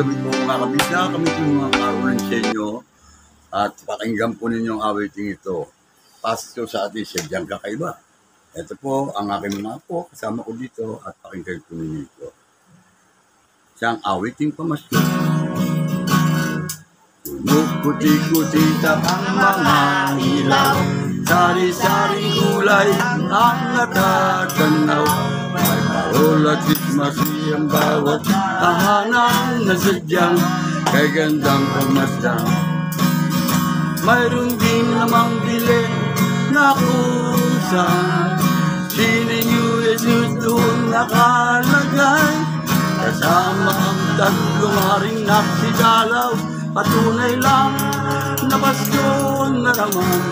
gabi po mga kabisya, kami po mga karoon sa inyo at pakinggan po ninyo ang awiting ito. Pasto sa atin siya diyang kakaiba. Ito po ang aking mga po, kasama ko dito at pakinggan po ninyo ito. Siyang awiting pamasko. Kumukuti-kutita ang mga ilaw, sari-saring kulay ang natatanaw. May parol at ismasi ang bawat tahanan na sadyang kay gandang pagmasdan. Mayroon din namang bilin na kusang sininyo Jesus doon nakalagay. Kasama ang tatlong haring naksidalaw, patunay lang na Pasko na naman.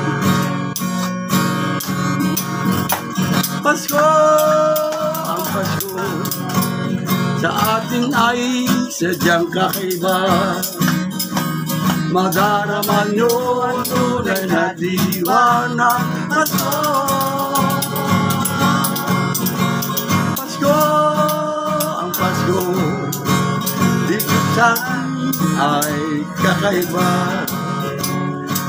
Pasko, ang Pasko sa atin ay sadyang kakaiba. Madarama nyo ang tunay na diwa ng Pasko. Pasko, ang Pasko dito sa ay kakaiba.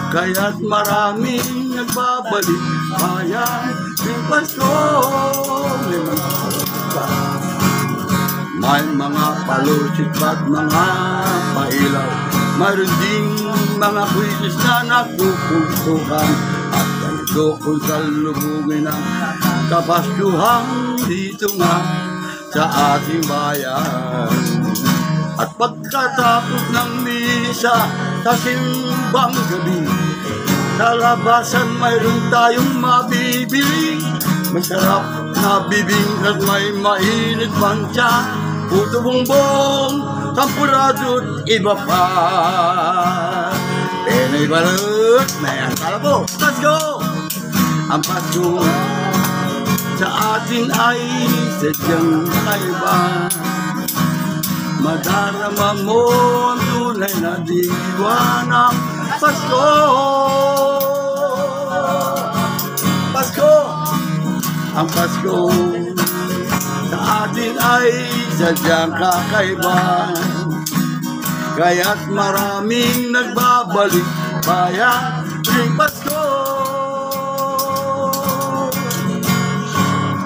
Kaya't maraming nagbabalik bayan ng Pasko. May mga palusit at mga pailaw, mayroon ding mga kwisis na nagpupuntukan. At ganito kung salubungin ang kapaskuhan dito nga sa ating bayan. At pagkatapos ng misa sa simbang gabi, sa labasan mayroon tayong mabibili. Masarap na bibing at may mainit pang tiyan, puto bongbong, sampurado't iba pa. Penoy balot, may akala po, Pasko! Ang Pasko sa atin ay sadyang kakaiba. Madarama mo ang tunay na diwa ng Pasko. Pasko, ang Pasko sa atin ay sadyang kakaiba. Kaya't maraming nagbabalik bayan ng Pasko.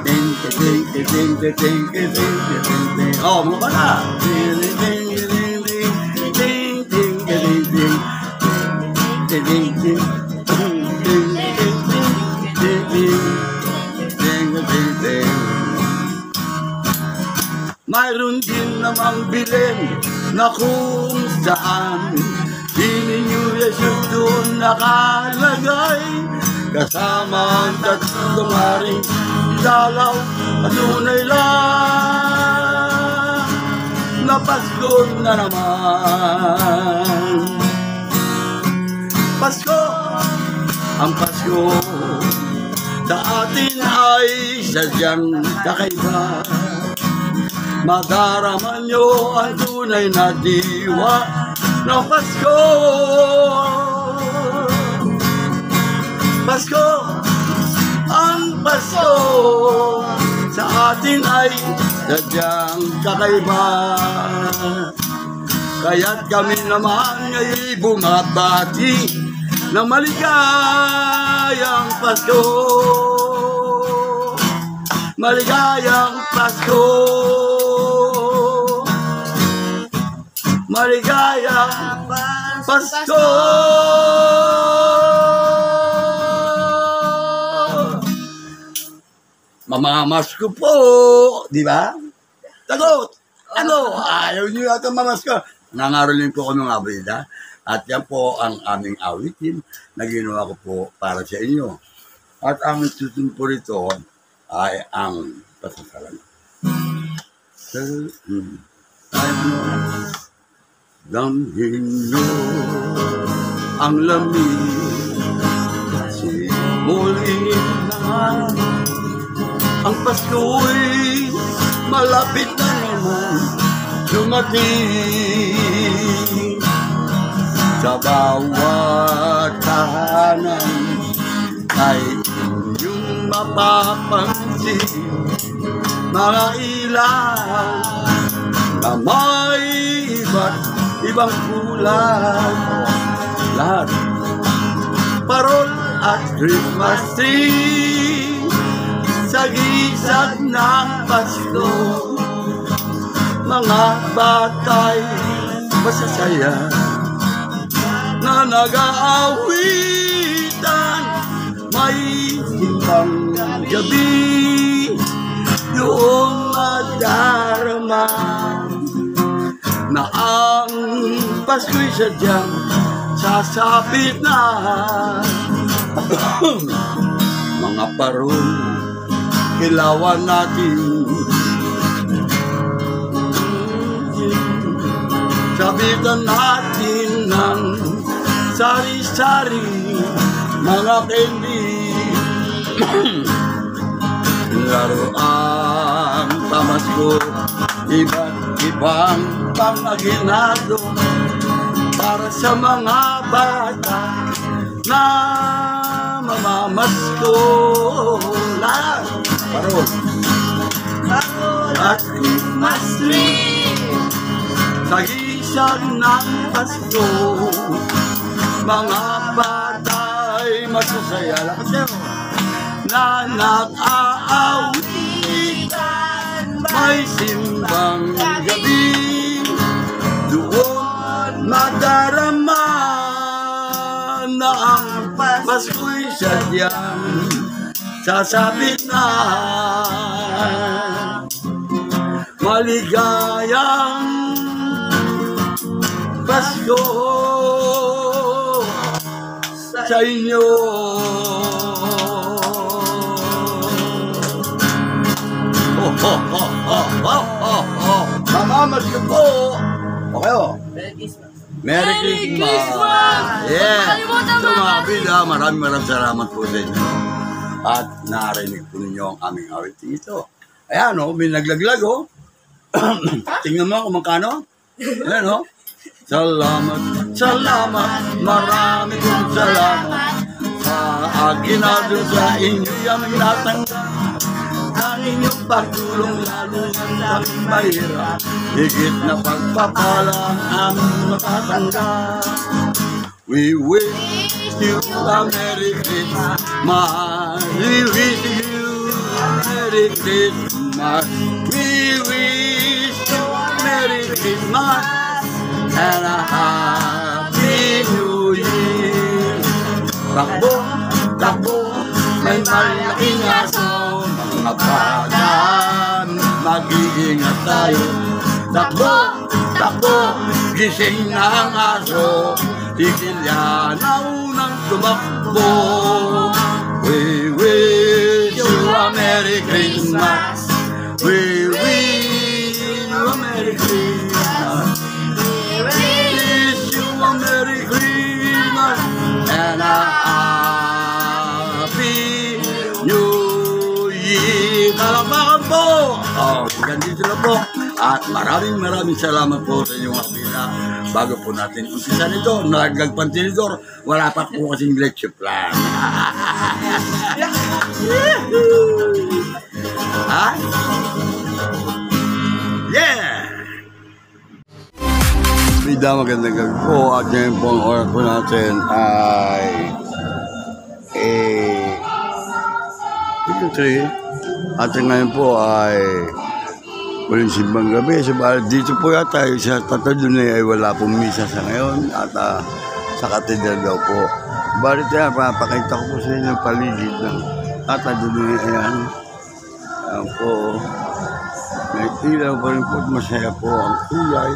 Ting, ting, ting, ting, ting, ting, ting. Oh, mo ba na? Ting, ting, ting, ting, ting, ting, ting, ting, ting, ting, ting, ting, ting. Mayroon din namang bilin na kung saan sininyo Jesus doon nakalagay. Kasama ang tatlong haring dalaw, patunay lang na Pasko na naman. Pasko, ang Pasko sa atin ay sadyang kakaiba. Madarama nyo ang tunay na diwa ng Pasko. Pasko, ang Pasko sa atin ay sadyang kakaiba. Kaya't kami naman ay bumabati ng maligayang Pasko. Maligayang Pasko. Maligayang Pasko. Mamamasko po, di ba? Tagot! Ano? Ayaw niyo yata mamasko. Nangaroling po kami ng abida. At yan po ang aming awitin na ginawa ko po para sa inyo. At ang susunod po rito ay ang pasasalamat. Damhin nyo ang lamig kasi muli na ang Pasko'y malapit na naman dumating. Sa bawat tahanan ay inyong mapapansin mga ilaw na may iba't ibang kulay. Lahat. Parol at Christmas tree sa gisag ng Pasko. Mga batay masasaya na nag-aawitan, may simbang gabi, doon madarama na ang Pasko'y sadyang sasapit na. Mga parol, kilawan natin, sabitan natin ng sari-sari, mga candy. Laro ang pamasko, iba't ibang pangaginado para sa mga bata na mamamasko. Lahat parol at Christmas tree sa gisag ng Pasko. Mga batay masasaya na nag-aawitan, may simbang gabi, doon madarama na ang Pasko'y sadyang sasapit na. Maligayang Pasko sa inyo. Mamamas ko po. Okay o. Merry Christmas! Yeah! So mga kabila, maraming salamat po sa inyo. At narinig po ninyo ang aming awitin ito. Ayan o, may naglaglag o. Tingnan mo kung magkano. Ayan o. Salamat, salamat, marami kong salamat sa aginado sa inyo yung natanggap. Ang inyong pagtulong lalo ng daming mahirap, higit na pagpapala ang aming matatanggap. We wish you a Merry Christmas. We wish you a Merry Christmas. We wish you a Merry Christmas and a Happy New Year. Takbo, takbo, may malaking aso, mga bata, mag-iingat tayo. Takbo, takbo, gising na ang aso, tigil yan na unang tumakbo. We wish you a Merry Christmas. We wish you a Merry Christmas. We wish you a Merry Christmas and a Happy New Year. Kalamakan po! Ganito na po. At maraming salamat po sa inyong kapila. Bago po natin umpisa nito, nagagpantinidor, wala pa po kasing leche plan. Ha? Yeah! Bida, magandang gabi po. At ngayon po ang oras po natin ay ito 3. At ngayon po ay walang simbang gabi. So, dito po yata sa Tatadunay ay wala pong misa sa ngayon at sa katedral daw po. Barit yan, papakita ko po sa inyo paligid ng Tatadunay. Ayan. Ayan po. May ilaw pa rin po at masaya po ang kulay.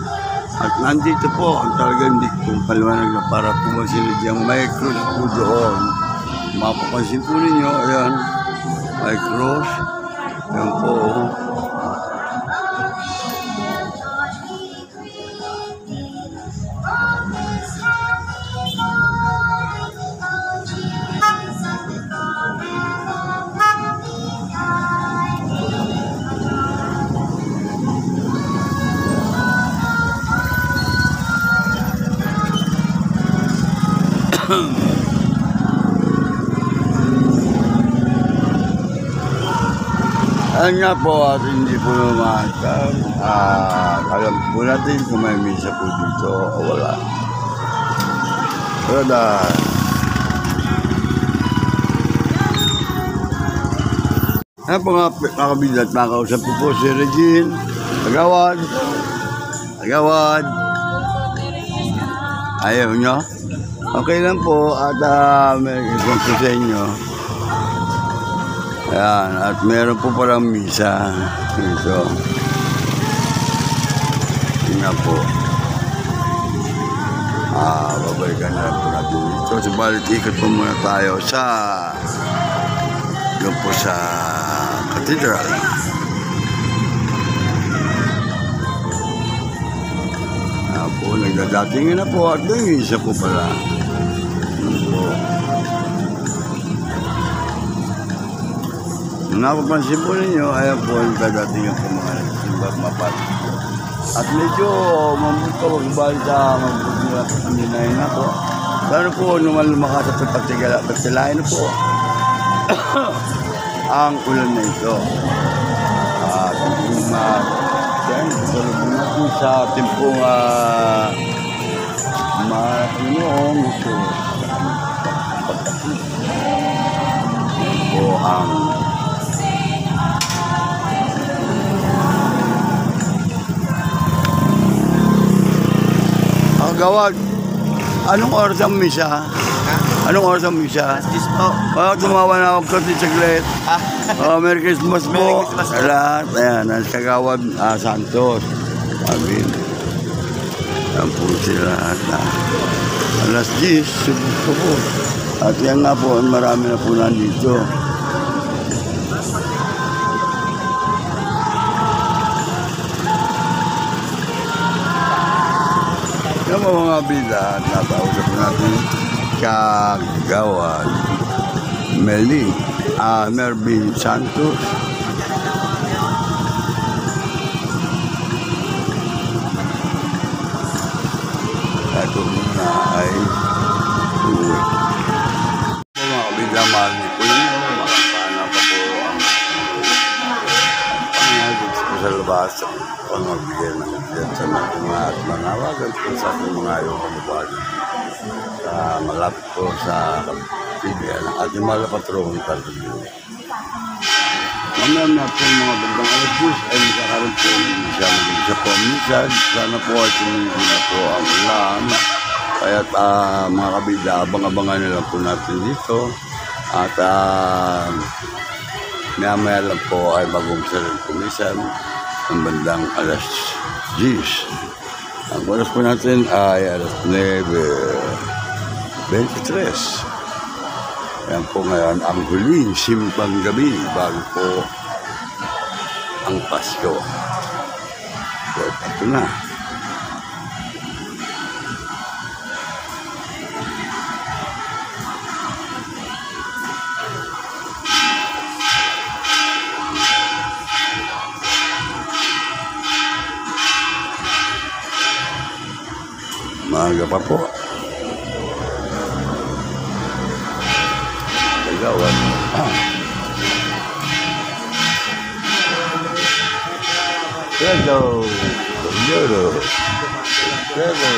At nandito po ang talagang diktong paliwanag na para po masilid yung may cross po doon. Mapapansin po ninyo, ayan, may cross. Ayan po. Alam nga po at hindi po lumakad. Alam po natin kung may misa po dito o wala. Pero dahil ano po nga mga kabilat, makausap ko po si Regine. Agawad. Agawad. Ayaw nyo? Okay lang po at may isang po sa inyo. Ayan, at meron po palang misa. Ito. Yun nga po. Babalikan na lang po natin dito. Subalit ikot po muna tayo sa doon po sa cathedral. Po, nagdadatingin na po at doon isa po pala. Po. Nung napapansin po ninyo, ayan po yung nagdadatingin po mga nagsimba mapatid. At medyo mabuto, magbalik sa mabuto nila po sa minayin na po. Lalo po, nung lumakas at pagtilayin na po ang ulan na ito. At yung yan, salubong natin sa ating pong Panginoong Jesus. Yan po ang gawag. Anong oras ang misa? Anong oras ang misa? Alas 10 po. Tumawa na ako konti saglit. Merry Christmas po. Merry Christmas po. Lahat. Ayan, nasa Kagawad Santos. Amin. Yan po sila. Alas 10, subos po. At yan nga po, marami na po nandito. Yung mga bida, natausap natin Kagawad Mervin Santos. Ito muna ay uwi. Mga kabida, mahal niyo po yun. Makapana pa po ang pangyagod sa labas. Pangabigay ng bigyan sa mga at manawagan po sa ating mga ayaw kanubagan. Malapit po sa kapitigan ng ating mga patron Carpio. Mamaya na po mga bandang alas 10 ay magkakaroon po siya maging sa pamisan. Sana po ay tumingin na po ang ulan. Kaya mga kabida, abang-abangan na lang po natin dito. At maya lang po ay mag-umsa ng pumisan ang bandang alas 10. Ang oras po natin ay alas 9:23. Yan po ngayon ang huling simbang gabi bago po ang Pasko. So, ito na. Maaga pa po. Kagawad. Hello. Hello. Hello.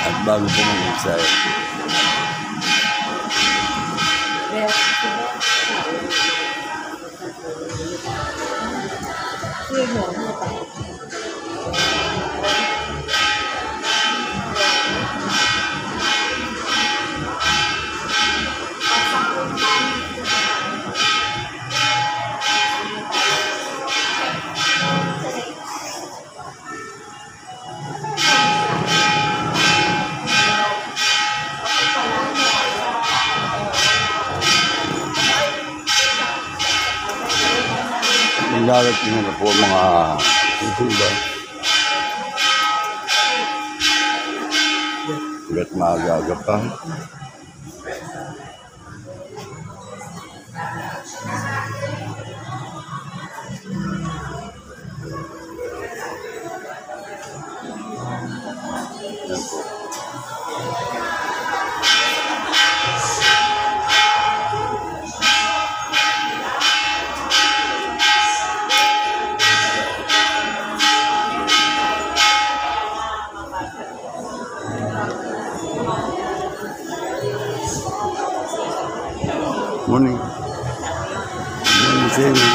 At bago po mag-exile. Darating na po mga iba. Hanggat maaga pa. Morning. Morning sa inyo.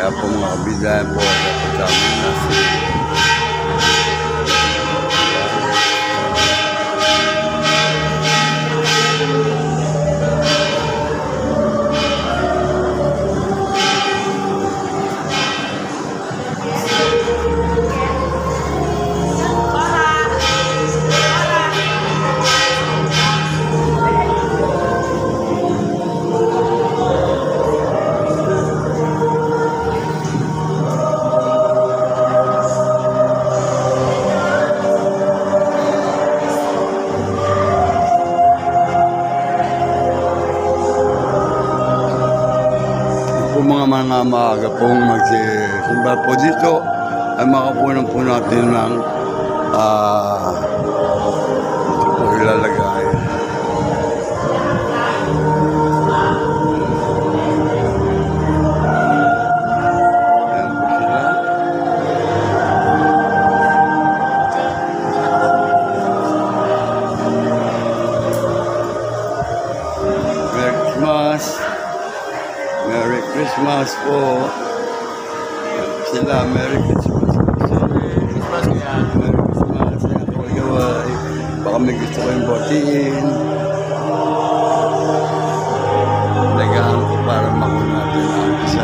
Kaya po mga kabigayan po, kasama natin. Mga maaga pong magsisimba po dito ay makapunan po natin ng ito po ilalagay. Ayan po sila. Merry Christmas! Merry Christmas po. Sila, Merry Christmas. Merry Christmas kaya. Merry Christmas. Yan po gaway. Baka may gusto kayong batiin. Lagahan ko para makuna natin ang isa.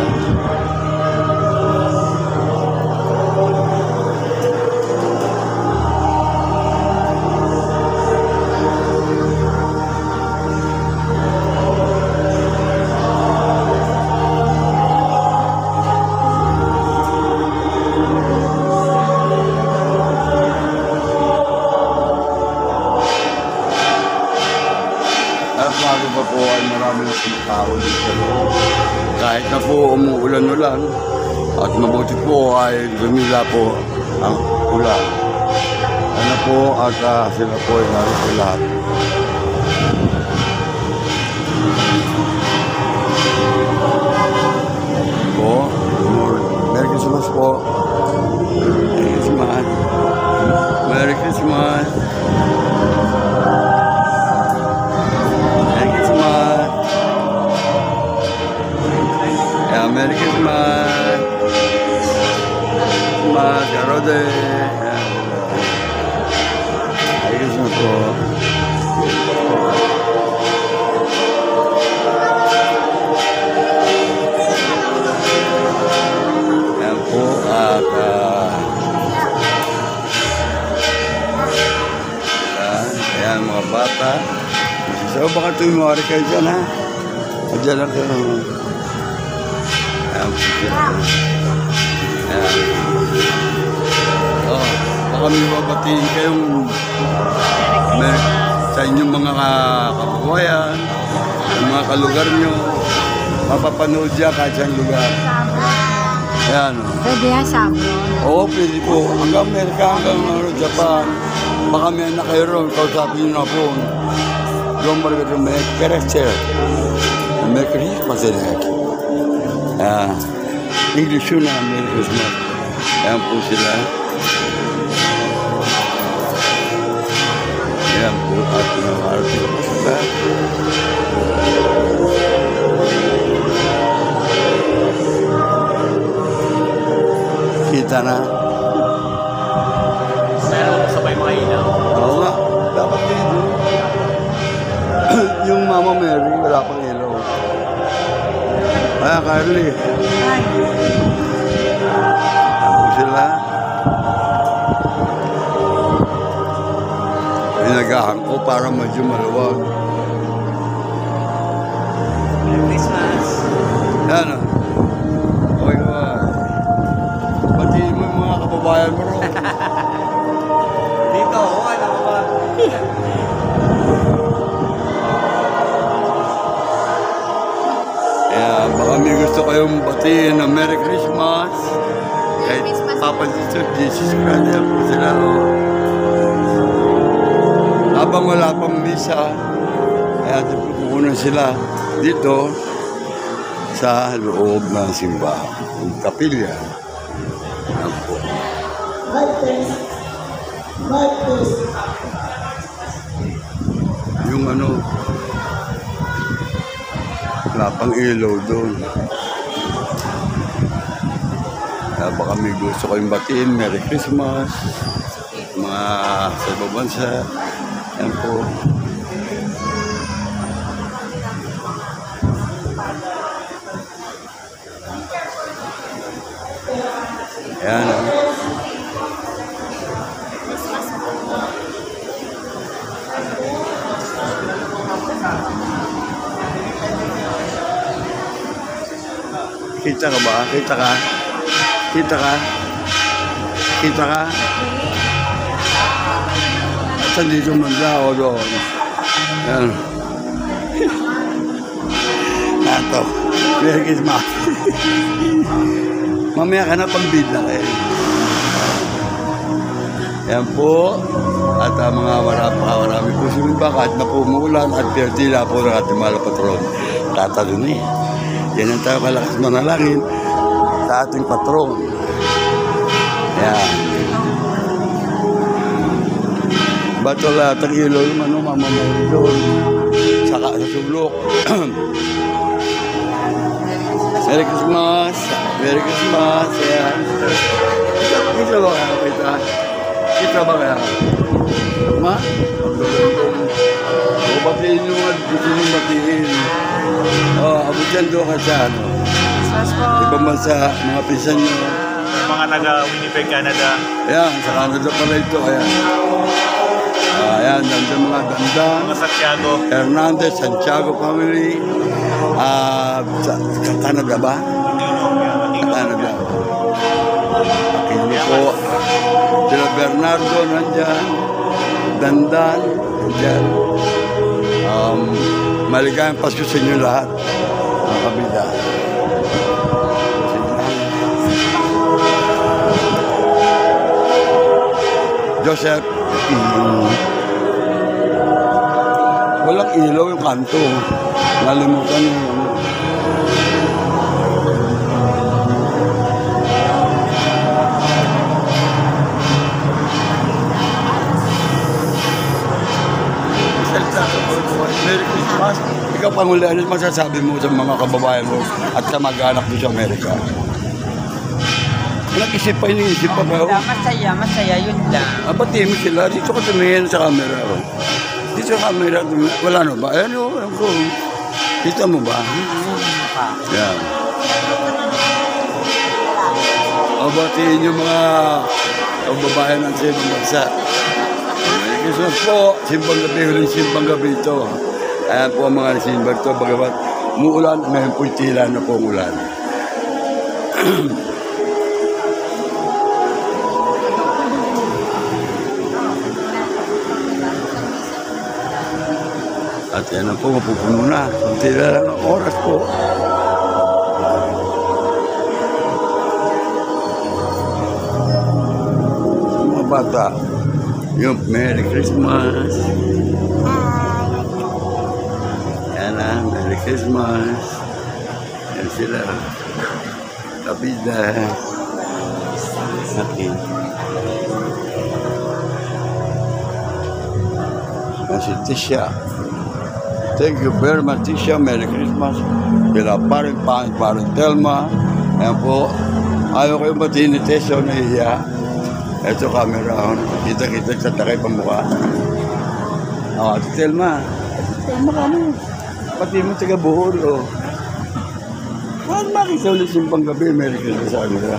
Bago pa po ay maraming tao dito. Kahit na po umuulan-ulan at mabuti po ay lumila po ang ulan. Ano po at sila po ay narito lahat. Po, Merry Christmas po. Merry Christmas. Merry Christmas. Merry Christmas! Christmas, Garode! Merry Christmas po! Ayan po at ayan mga bata. So baka tumawari kayo dyan ha? Diyan lang kayo. Baka may babatiin kayong sa inyong mga kababayan, sa mga kalugar nyo, mapapanood dyan kahit saan lugar. Ayan. Pwede yan sa amin. Oo, pwede po. Hanggang Amerika, hanggang Japan. Baka may anak kayo ron, kausapin nyo na po. Don't forget to make character. Make Christmas in it. English yun na, Merry Christmas. Ayan po sila. Ayan po at nakarating po sila. Kita na. Sabay makailaw. Oo nga, dapat dito. Yung Mama Mary, wala pang ilaw. Ayan, Carly. Hi. Sila. Pinagahan ko para medyo maluwag. Merry Christmas. Yan o. Okay ka. Batiin mo yung mga kababayan mo ro. Dito, ano ka ba? Kaya baka may gusto kayong batiin na Merry Christmas. Kahit Papa Jesus Christ, yan po sila. Habang wala pang misa, kaya pupunan sila dito sa loob ng simbahan, yung kapilya. Yan po. Yung ano, wala pang ilaw doon. Kaya baka may gusto kayong batiin, Merry Christmas, mga sa ibang bansa. Yan po. Ayan. Kita ka ba? Kita ka? Kita ka? Kita ka? Saan dito manda o doon? Yan. Nato. Merry Christmas. Mamaya ka na pang-bid na kayo. Yan po. At mga marami po sumimba kahit na po umuulan at tila po ng ating mahal na patron. Tatalon eh. Yan ang tayo kalakas manalangin sa ating patron. Yan. Ba't wala at ang ilaw yung ano, mamamayin doon. Saka sa sulok. Merry Christmas! Merry Christmas! Yan. Kita ba kaya? Kita ba kaya? Ma? O batiin nyo nga, gusto nyo batiin. Abot yan doon ka sa ano. Christmas po. Ibang bansa, mga pinsan nyo. Mga taga-Winnipeg, Canada. Ayan, sa Canada pala ito. Ayan. Ayan, nandiyan mga ganda. Mga Santiago. Hernandez, Santiago family. Sa Canada ba? Canada. Hindi po. Sila Bernardo nandyan. Dandan nandyan. Maligayang Pasko sa inyo lahat. Mga kabida. Joseph. Walang ilaw yung kanto. Nalimutan yung Merry Christmas. Ikaw, Pangulo, ano masasabi mo sa mga kababayan mo at sa mag-anak mo sa Amerika? Nag-isip pa, iniisip pa ba? Masaya, yun lang. Batiin mo sila. Dito ka tumingin sa camera. Dito sa camera. Wala no ba? Ayan o. Kita mo ba? Yan. Batiin yung mga kababayan ng Simbang Bansa. Merry Christmas po. Simbang gabi, huling simbang gabi ito. Ayan po ang mga simbang ito. Bagamat muulan, ngayon po'y tila na pong ulan. At yan na po, mapupuno na. Kunti na lang ang oras po. Mga bata, yung Merry Christmas. Yan na, Merry Christmas. Yan sila. Kabida. Okay. Yan si Tisha. Thank you very much, Tisha. Merry Christmas. Bila parang Telma. Ayan po. Ayaw kayong batiin ni Tisha na iya. Ito camera. Kita-kita sa takay pamukha. Ate Telma. Telma ka mo. Pati mo taga Bohol. Bakit makita ulit simbang gabi, Merry Christmas sa kanila.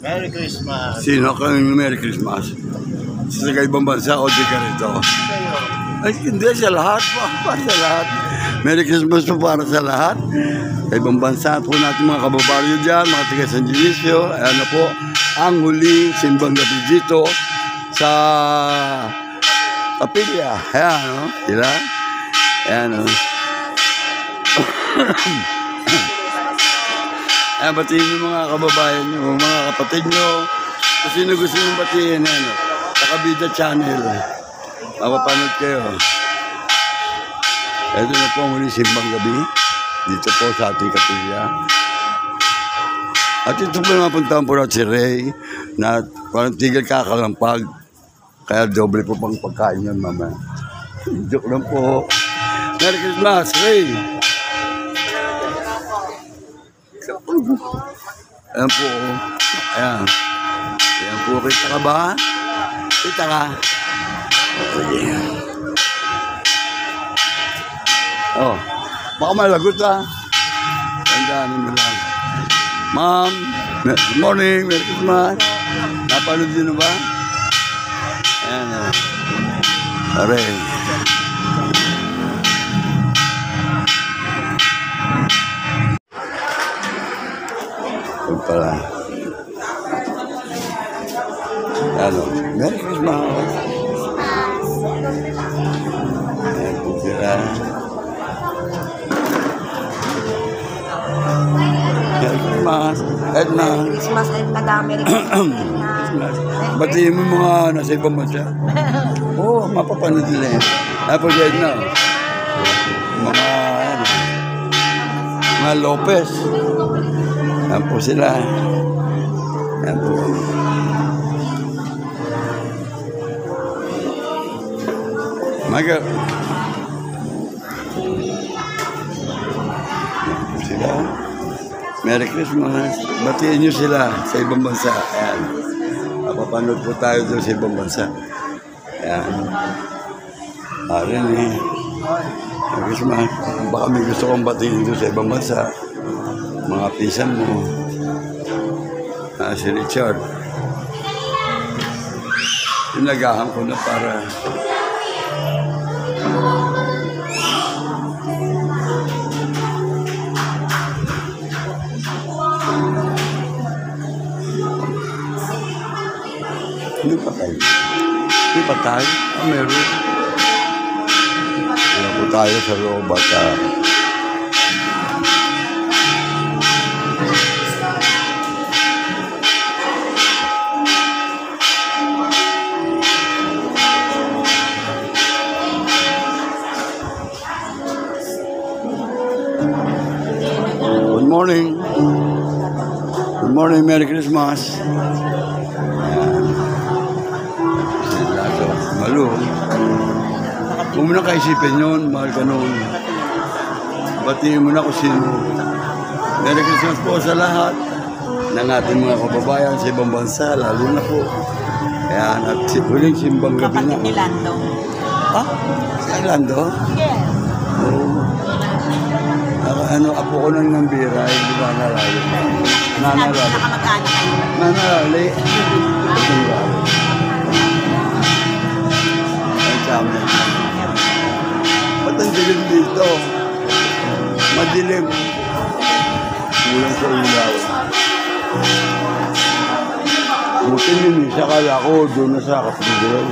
Merry Christmas. Sino kang Merry Christmas? Sa ibang bansa o di ka rito? Ay, hindi, sa lahat po. Para sa lahat. Merry Christmas po para sa lahat. Sa ibang bansa po natin mga kababaryo dyan, mga taga San Dionisio. Ayan na po, ang huling simbang gabi dito sa Kapilya. Ayan, no? Sila? Ayan, no? Ayan, batiin yung mga kababayan nyo, mga kapatid nyo. Kung sino gusto nyo batiin, ano? Sa Kabida Channel. Mapapanood kayo. Ito na po ang huling simbang gabi. Dito po sa ating kapilya. At ito po napuntahan po natin si Ray na parang tigil kakalampag. Kaya doble po pang pagkain yun, mama. Joke lang po. Merry Christmas, Ray! Ayan po. Ayan. Ayan po. Kita ka ba? Kita ka? Okay. Oh. Baka malagot ha. Tandaanin mo lang. Ma'am, good morning. Merry Christmas. Napanood din ba? Ayan o. Pare. Ito pala. Ano? Merry Christmas. Ayan po sila. Merry Christmas. Edna. Christmas at Merry Christmas. Batiin mo mga nasa ibang bansa. Oo, mapapanood nila yan. Tapos Edna. Mga, ano, mga Lopez. Yan po sila. Yan po. Maga. Yan po sila. Merry Christmas. Batiin nyo sila sa ibang bansa. Ayan. Mapapanood po tayo doon sa ibang bansa. Ayan. Ayan eh. Merry Christmas. Baka may gusto kong batiin doon sa ibang bansa. Mga pisan mo. Si Richard. Tinagahan ko na para hindi patay. Hindi patay. Meron. Wala po tayo sa loob at Good morning. Good morning, Merry Christmas. Ayan. Sila to. Malo. Huwag mo na kaisipin yun, mahal ka noon. Batiin mo na kung sino. Merry Christmas po sa lahat ng ating mga kababayan sa ibang bansa, lalo na po. Ayan, at huling simbang gabi na. Kapatid ni Lando. Ha? Si Lando? Yes. Oo. Ano, apo ko nang nambira, hindi ba narali? Nanarali. Nakamag-anak kayo. Nanarali. Ang sabi. Ba't ang dilim dito? Madilim. Kulang sa ilaw. Buti yung misa, kala ko doon na sa katulad.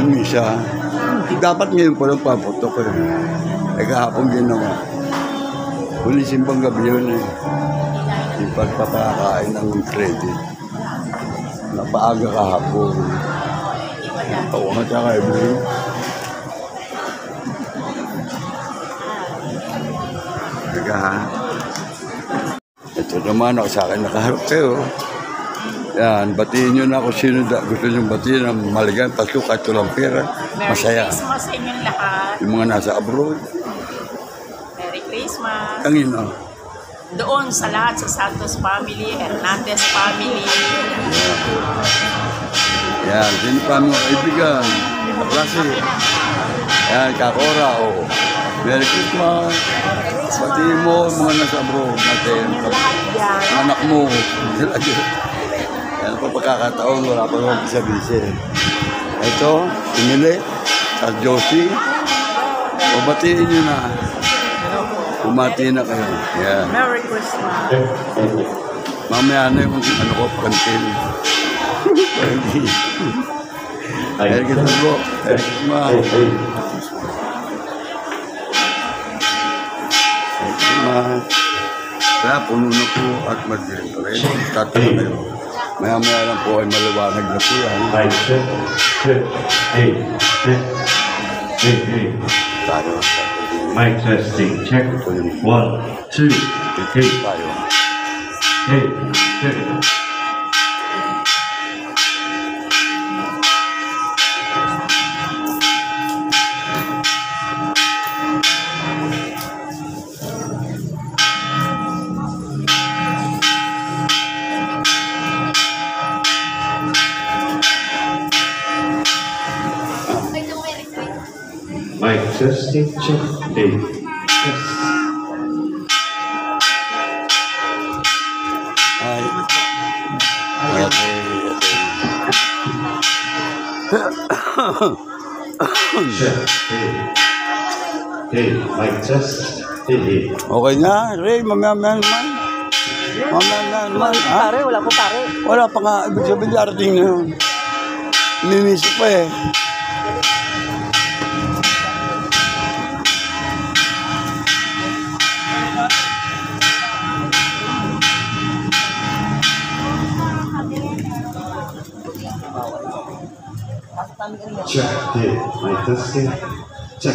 Yung misa. Dapat ngayon pa lang paputok eh. Eh kahapon ginawa. Huli simbang gabi yun eh. Yung pagpapakain ng credit. Napaaga kahapon. Tawa ka siya kayo mo. Teka ha. Ito naman ako sa akin nakaharap kayo. Yan, batiin nyo na kung sino gusto nyo batiin ng maligayang Pasko kahit walang pera. Masaya. Merry Christmas sa inyong lahat. Yung mga nasa abroad. Merry Christmas. Tangin na. Doon sa lahat, sa Santos family, Hernandez family. Yan, sino pa mga kaibigan? Kaklase. Yan, kakora, o. Merry Christmas. Batiin mo mga nasa abroad natin. Lahat yan. Ang anak mo. Yan pa pagkakataon, wala pa naman bisa-bisa. Ito, Emily, at Josie. O batiin nyo na. Bumati na kayo. Yan. Merry Christmas. Mamaya na yung ano ko, kantin. Merry Christmas po. Merry Christmas. Kaya puno na po at madilim pa rin. Tatalo kayo. Maya-maya lang po ay maliwanag na po yan. Tayo. Mic testing, check. 1, 2, 3. Tayo. Hey, check. Mic testing, check. Hey, yes. Ay. Okay. Check. Hey. Hey, mic test. Hey, hey. Okay na, Ray, mamaya naman. Mamaya naman, ha? Pare, wala po pare. Wala pa nga, ibig sabihin darating na yun. Ninisip pa eh. Check. Hey, mic testing. Check.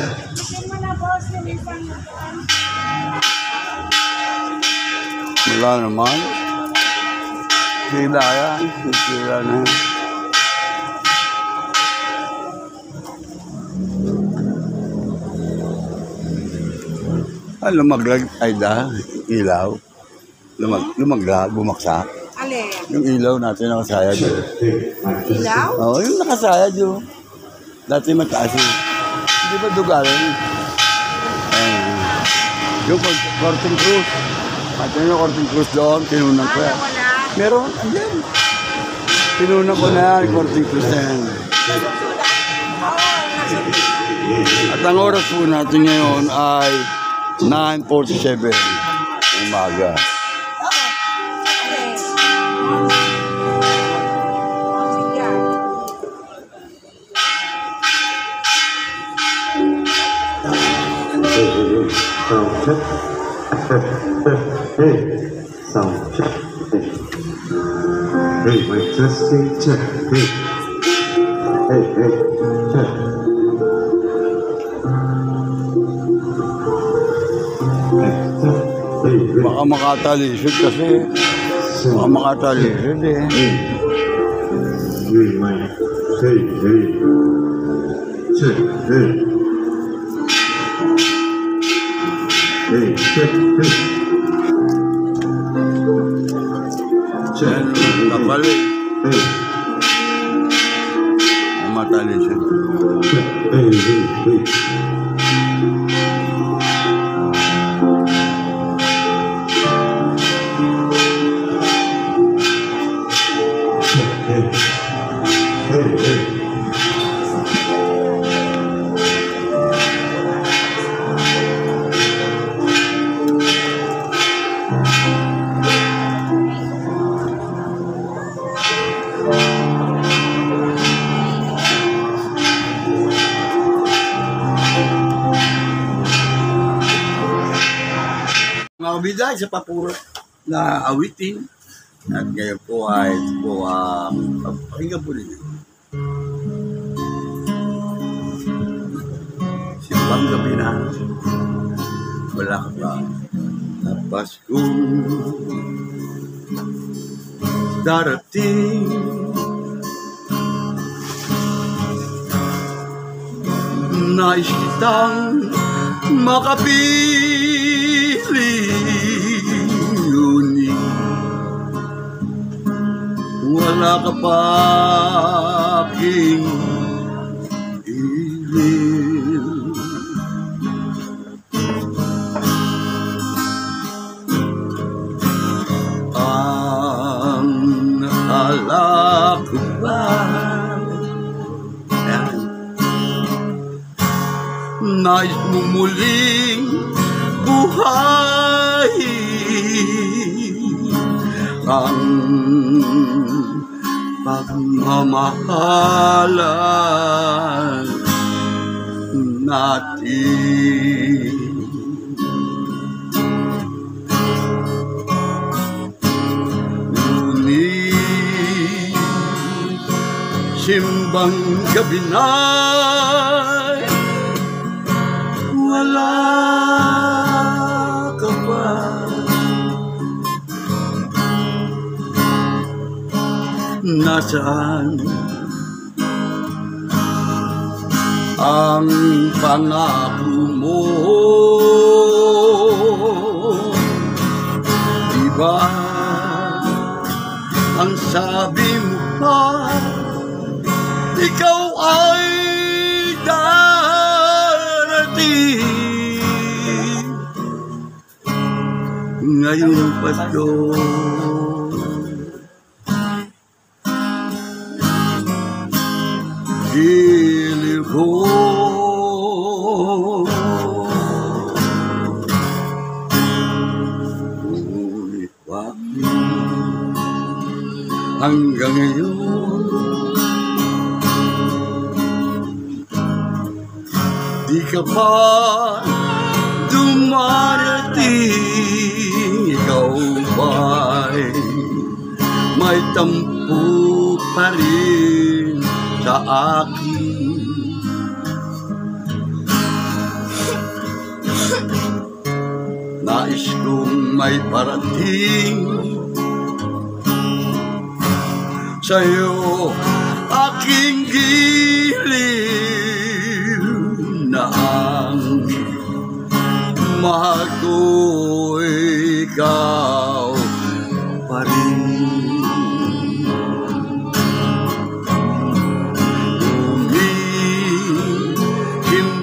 Wala naman. Sila yan. Sila na yan. Lumaglag, ay da, ilaw. Lumaglag, bumaksak. Alin? Yung ilaw natin nakasayad yun. Hey, mic testing. Ilaw? Oo, yung nakasayad yun. Dati mataas yun. Hindi ba dugalan? Yung Corting Cruz. At yung Corting Cruz doon, tinunan ko yan. Wala. Meron, andyan. Tinunan ko na yan, Corting Cruz na yan. At ang oras po natin ngayon ay 9:47 umaga. Sound check. Hey, sound check. Hey, mic testing, check. Hey, check. Hey, Baka makatalisod kasi. Baka makatalisod eh. hey, mic. Hey, check. Hey. Hey, check. Hey. Check. Kapali. Hey. Matalisod. Hey. Mga kabida, isa pa po na awitin. At ngayon po ay pakinggan po ninyo. Simbang gabi na, wala ka pa na Pasko. darating. Nais kitang makapili, ngunit wala ka pa aking ilil. Ang nakala ko ba nais mo muling buhay ang pagmamahalan natin. Ngunit simbang gabi na'y wala ka pa. Nasaan ang pangako mo? Diba ang sabi mo pa, ikaw ay darating. Ngayong Pasko, giliw ko. Ngunit bakit hanggang ngayon di ka pa dumarating? Ikaw ba'y may tampo pa rin sa akin? Nais kong may parating sa'yo, aking giliw, na ang mahal ko ikaw pa rin.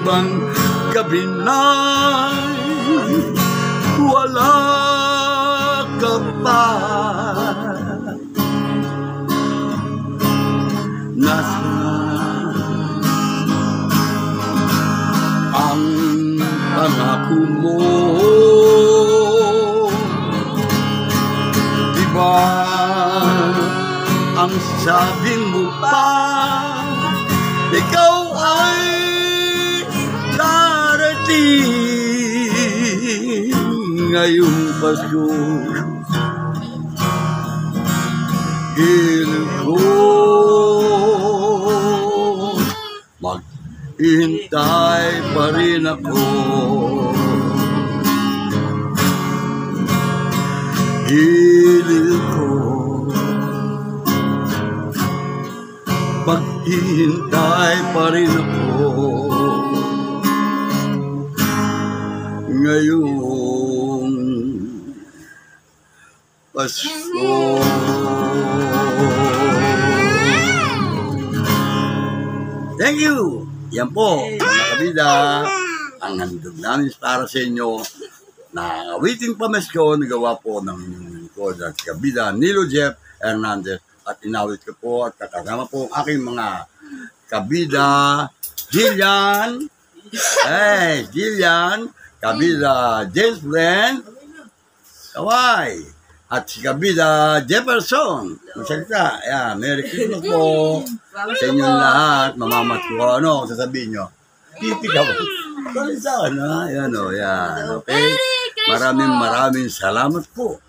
Bang gabi na'y wala ka pa. Nasaan ang pangako mo? Diba ang sabing mo pa, ikaw ay darating ngayong Pasko? Giliw ko, maghihintay pa rin ako. Giliw ko, maghihintay pa rin ako. Ngayong Pasko. Thank you! Yan po, mga kabida, ang handog namin para sa inyo na awiting pamasko na gawa po ng lingkod at kabida Nilo Jeff Hernandez, at inawit ko po at kakasama po ang aking mga kabida Jillian, kabida James Brand, Kawai, at si kabida Jefferson. Magsalita, ayan, Merry Christmas po sa inyong lahat. Mamamat ko, ano, sasabihin nyo? Pipi ka po. Salita ka na, ayan o, ayan, okay? Maraming salamat po.